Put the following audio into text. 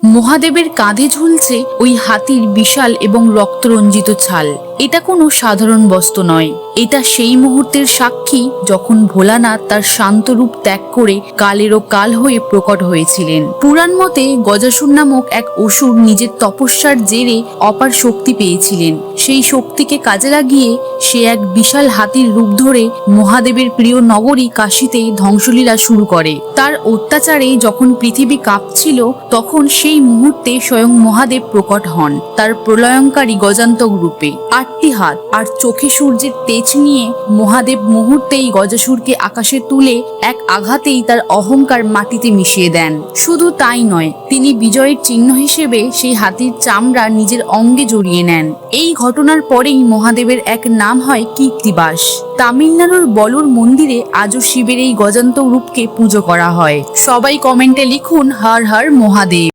মহাদেবের কাঁধে ঝুলছে ওই হাতির বিশাল এবং রক্তরঞ্জিত ছাল। এটা কোনো সাধারণ বস্তু নয়, এটা সেই মুহূর্তের সাক্ষী যখন ভোলানাথ তার শান্ত রূপ ত্যাগ করে কালেরও কাল হয়ে প্রকট হয়েছিলেন। পুরাণ মতে গজাসুর নামক এক অসুর নিজের তপস্যার জেরে অপার শক্তি পেয়েছিলেন। সেই শক্তিকে কাজে লাগিয়ে সে এক বিশাল হাতির রূপ ধরে মহাদেবের প্রিয় নগরী কাশীতে ধ্বংসলীলা শুরু করে। তার অত্যাচারে যখন পৃথিবী কাঁপছিল, তখন সেই মুহূর্তে স্বয়ং মহাদেব প্রকট হন তার প্রলয়ঙ্কারী গজান্তক রূপে। 8টি হাত আর চোখে সূর্যের তেজ নিয়ে মহাদেব মুহূর্তেই গজাসুরকে আকাশে তুলে এক আঘাতেই তার অহংকার মাটিতে মিশিয়ে দেন। শুধু তাই নয়, তিনি বিজয়ের চিহ্ন হিসেবে সেই হাতির চামড়া নিজের অঙ্গে জড়িয়ে নেন। এই ঘটনার পরেই মহাদেবের এক নাম হয় কীর্তিবাস। তামিলনাড়ুর বলুর মন্দিরে আজও শিবের এই গজান্তক রূপকে পুজো করা হয়। সবাই কমেন্টে লিখুন হর হর মহাদেব।